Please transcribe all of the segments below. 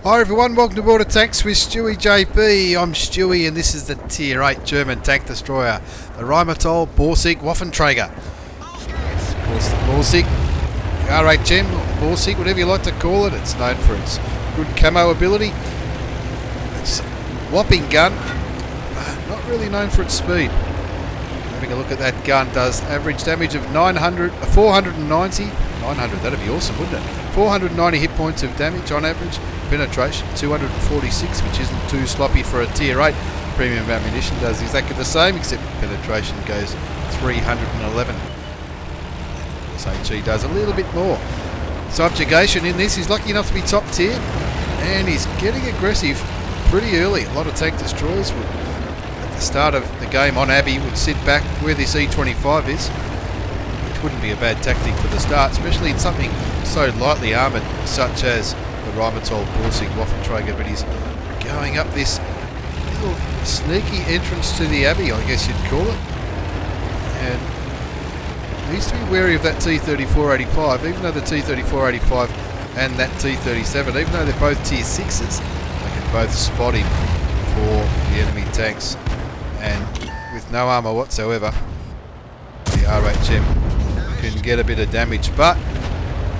Hi everyone, welcome to Border Tanks with stewiejp. I'm Stewie and this is the Tier 8 German tank destroyer, the Repeatable Borsig Waffenträger. Of course the Borsig, the R8 Gem, or the Borsig, whatever you like to call it, it's known for its good camo ability. It's a whopping gun, not really known for its speed. Having a look at that gun, does average damage of 490, that'd be awesome, wouldn't it? 490 hit points of damage on average. Penetration 246, which isn't too sloppy for a Tier 8. Premium ammunition does exactly the same, except penetration goes 311. HE does a little bit more. Subjugation in this, he's lucky enough to be top tier, and he's getting aggressive pretty early. A lot of tank destroyers would, at the start of the game on Abbey, would sit back where this E25 is, which wouldn't be a bad tactic for the start, especially in something so lightly armoured such as the Repeatable Borsig Waffenträger, but he's going up this little sneaky entrance to the Abbey, I guess you'd call it, and needs to be wary of that T3485, even though the T3485 and that T37, even though they're both Tier 6s, they can both spot him for the enemy tanks, and with no armour whatsoever, the R8 Gem can get a bit of damage, but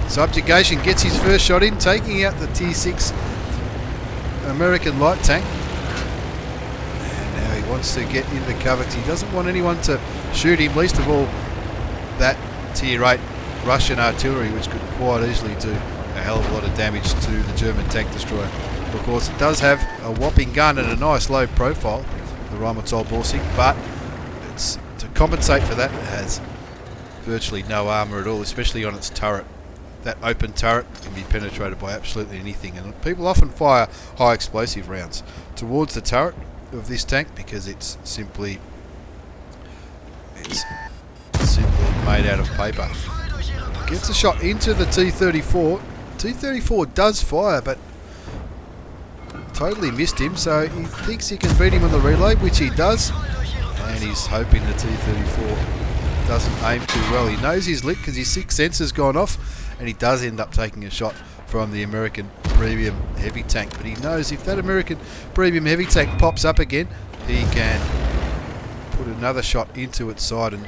Subjugation gets his first shot in, taking out the Tier 6 American light tank. And now he wants to get into cover because he doesn't want anyone to shoot him, least of all that Tier 8 Russian artillery, which could quite easily do a hell of a lot of damage to the German tank destroyer. Of course, it does have a whopping gun and a nice low profile, the Repeatable Borsig, but it's to compensate for that, it has virtually no armour at all, especially on its turret. That open turret can be penetrated by absolutely anything, and people often fire high explosive rounds towards the turret of this tank because it's simply made out of paper. Gets a shot into the T34. T34 does fire, but totally missed him, so he thinks he can beat him on the reload, which he does, and he's hoping the T34 doesn't aim too well. He knows he's lit because his sixth sense has gone off, and he does end up taking a shot from the American premium heavy tank, but he knows if that American premium heavy tank pops up again, he can put another shot into its side and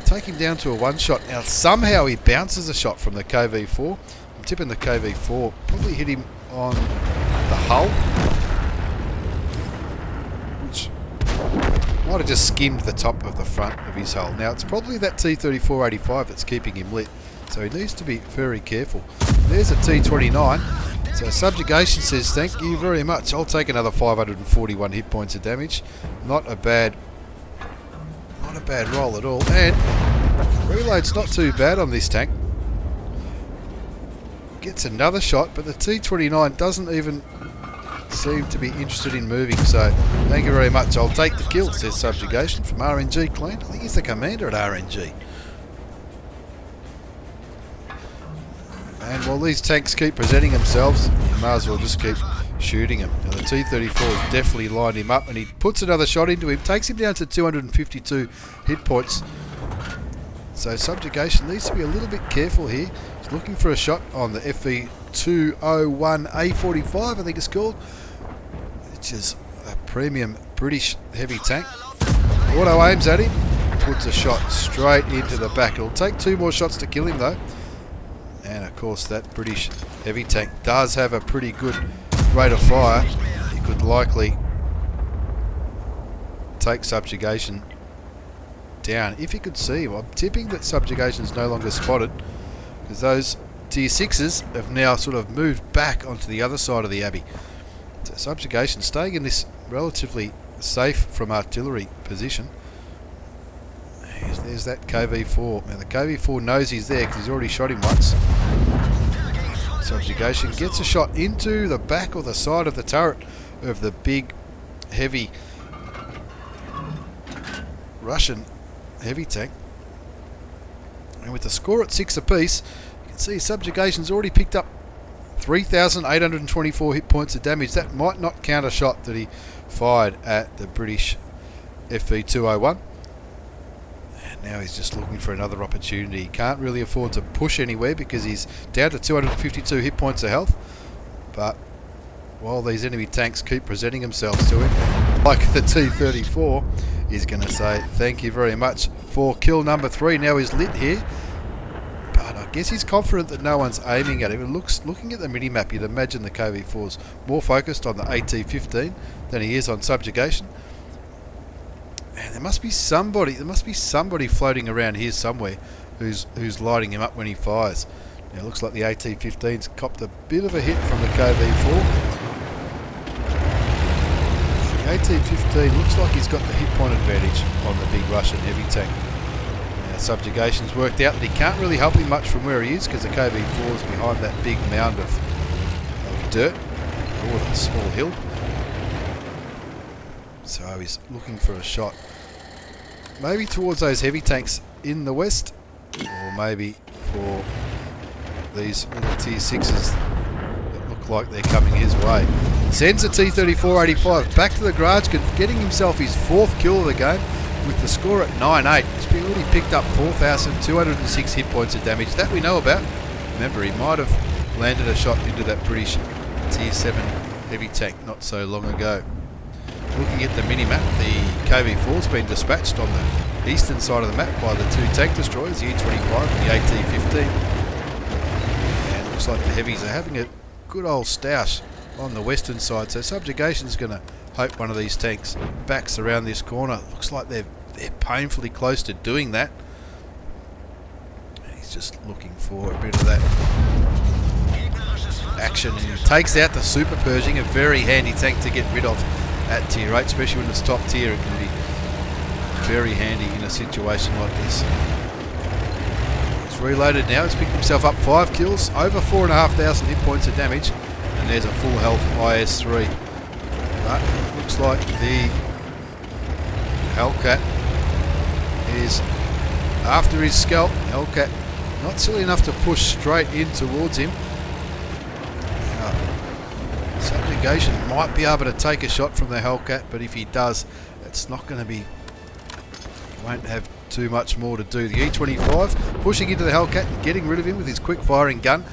take him down to a one shot. Now somehow he bounces a shot from the KV4. I'm tipping the KV4 probably hit him on the hull, which might have just skimmed the top of the front of his hull. Now it's probably that T3485 that's keeping him lit, so he needs to be very careful. There's a T29. So Subjugation says, thank you very much. I'll take another 541 hit points of damage. Not a bad roll at all. And reload's not too bad on this tank. Gets another shot, but the T29 doesn't even seem to be interested in moving. So thank you very much. I'll take the kill, says Subjugation from RNG Clan. I think he's the commander at RNG. And while these tanks keep presenting themselves, you may as well just keep shooting them. Now the T-34 has definitely lined him up, and he puts another shot into him, takes him down to 252 hit points. So Subjugation needs to be a little bit careful here. He's looking for a shot on the FV201A45, I think it's called, which is a premium British heavy tank. Auto aims at him, puts a shot straight into the back. It'll take 2 more shots to kill him though. And of course that British heavy tank does have a pretty good rate of fire. He could likely take Subjugation down if he could see him. I'm tipping that Subjugation is no longer spotted because those Tier 6s have now sort of moved back onto the other side of the Abbey. So Subjugation staying in this relatively safe from artillery position. There's that KV4. Now the KV4 knows he's there because he's already shot him once. Subjugation gets a shot into the back or the side of the turret of the big, heavy Russian heavy tank. And with the score at 6 apiece, you can see Subjugation's already picked up 3,824 hit points of damage. That might not count a shot that he fired at the British FV201. Now he's just looking for another opportunity. He can't really afford to push anywhere because he's down to 252 hit points of health. But while these enemy tanks keep presenting themselves to him, like the T-34, he's going to say thank you very much for kill number 3. Now he's lit here, but I guess he's confident that no one's aiming at him. It looking at the mini-map, you'd imagine the KV-4's more focused on the AT-15 than he is on subjugation. And there must be somebody floating around here somewhere who's lighting him up when he fires. Now, it looks like the AT-15's copped a bit of a hit from the KV-4. The AT-15 looks like he's got the hit point advantage on the big Russian heavy tank. Now, subjugation's worked out that he can't really help him much from where he is because the KV-4 is behind that big mound of dirt, or that small hill. So he's looking for a shot, maybe towards those heavy tanks in the west, or maybe for these little tier 6s that look like they're coming his way. Sends a T-34-85 back to the garage, getting himself his 4th kill of the game with the score at 9-8. He's already picked up 4,206 hit points of damage that we know about. Remember, he might have landed a shot into that British tier 7 heavy tank not so long ago. Looking at the mini-map, the KV-4's been dispatched on the eastern side of the map by the 2 tank destroyers, the E-25 and the AT-15. And it looks like the heavies are having a good old stoush on the western side, so subjugation's going to hope one of these tanks backs around this corner. Looks like they're painfully close to doing that. He's just looking for a bit of that action, and he takes out the Super Pershing, a very handy tank to get rid of at tier 8, especially when it's top tier. It can be very handy in a situation like this. He's reloaded now. He's picked himself up 5 kills, over 4,500 hit points of damage, and there's a full health IS-3. But it looks like the Hellcat is after his scalp. Hellcat not silly enough to push straight in towards him. Subjugation might be able to take a shot from the Hellcat, but if he does, it's not going to be, won't have too much more to do. The E-25 pushing into the Hellcat and getting rid of him with his quick firing gun,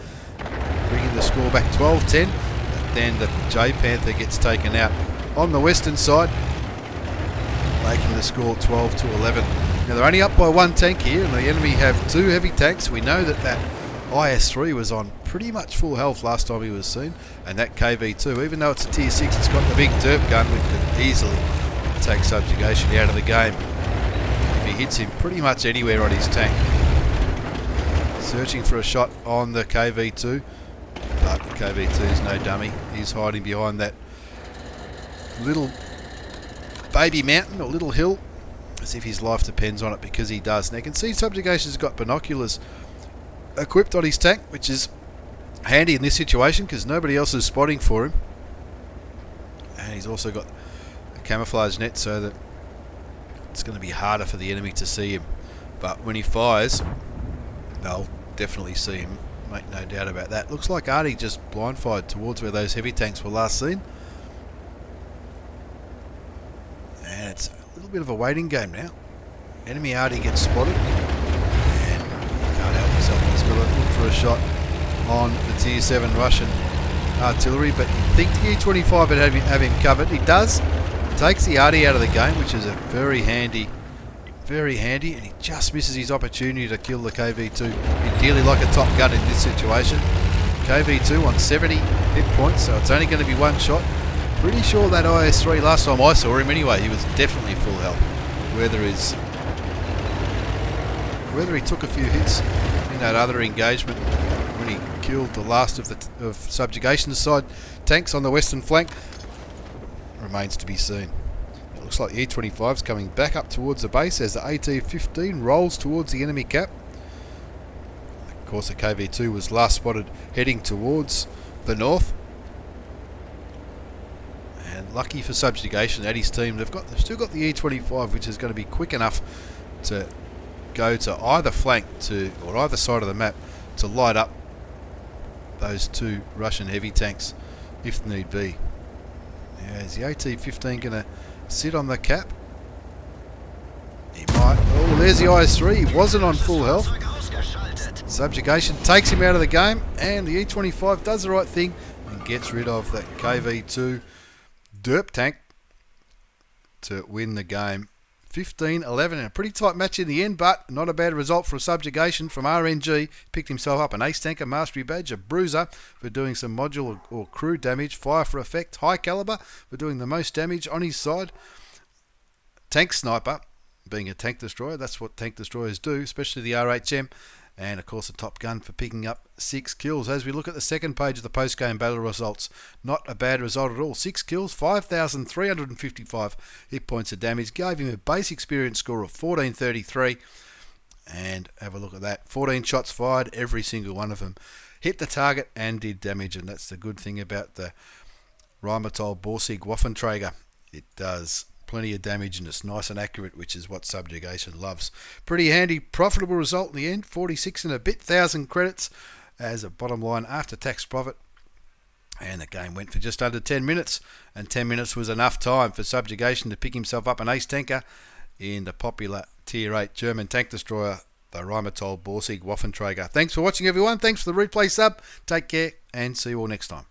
bringing the score back 12-10. Then the J-Panther gets taken out on the western side, making the score 12-11. Now they're only up by 1 tank here, and the enemy have 2 heavy tanks. We know that IS-3 was on pretty much full health last time he was seen, and that KV-2, even though it's a tier 6, it's got the big derp gun which could easily take subjugation out of the game if he hits him pretty much anywhere on his tank. Searching for a shot on the KV-2, but the KV-2 is no dummy. He's hiding behind that little baby mountain or little hill as if his life depends on it, because he does. Now you can see subjugation's got binoculars equipped on his tank, which is handy in this situation because nobody else is spotting for him, and he's also got a camouflage net so that it's going to be harder for the enemy to see him, but when he fires they'll definitely see him, make no doubt about that. Looks like Artie just blind fired towards where those heavy tanks were last seen, and it's a little bit of a waiting game now. Enemy Artie gets spotted and he can't help himself, he's got to look for a shot on the tier 7 Russian artillery, but you'd think the E-25 would have him covered. He does. Takes the Artie out of the game, which is a very handy, and he just misses his opportunity to kill the KV-2. Ideally like a top gun in this situation. KV-2 on 70 hit points, so it's only going to be 1 shot. Pretty sure that IS-3, last time I saw him anyway, he was definitely full health. Whether he took a few hits in that other engagement when he killed the last of subjugation's side tanks on the western flank remains to be seen. It looks like the E-25 is coming back up towards the base as the AT-15 rolls towards the enemy cap. Of course the KV-2 was last spotted heading towards the north, and lucky for subjugation at his team, they've still got the E-25, which is going to be quick enough to go to either flank or either side of the map to light up those 2 Russian heavy tanks if need be. Now, is the AT-15 going to sit on the cap? He might. Oh, there's the IS-3. He wasn't on full health. Subjugation takes him out of the game, and the E-25 does the right thing and gets rid of that KV2 derp tank to win the game. 15-11 and a pretty tight match in the end, but not a bad result for a Subjugation from RNG. Picked himself up an Ace Tanker Mastery Badge, a Bruiser for doing some module or crew damage, Fire for effect, High Caliber for doing the most damage on his side, Tank Sniper being a tank destroyer. That's what tank destroyers do, especially the RHM, and of course a Top Gun for picking up 6 kills. As we look at the second page of the post-game battle results, not a bad result at all. 6 kills, 5,355 hit points of damage, gave him a base experience score of 1433, and have a look at that. 14 shots fired, every single one of them hit the target and did damage, and that's the good thing about the Repeatable Borsig Waffenträger. It does plenty of damage and it's nice and accurate, which is what Subjugation loves. Pretty handy, profitable result in the end. 46 and a bit thousand credits as a bottom line after tax profit, and the game went for just under 10 minutes, and 10 minutes was enough time for Subjugation to pick himself up an Ace Tanker in the popular Tier 8 German tank destroyer, the Repeatable Borsig Waffenträger. Thanks for watching, everyone. Thanks for the replay sub. Take care and see you all next time.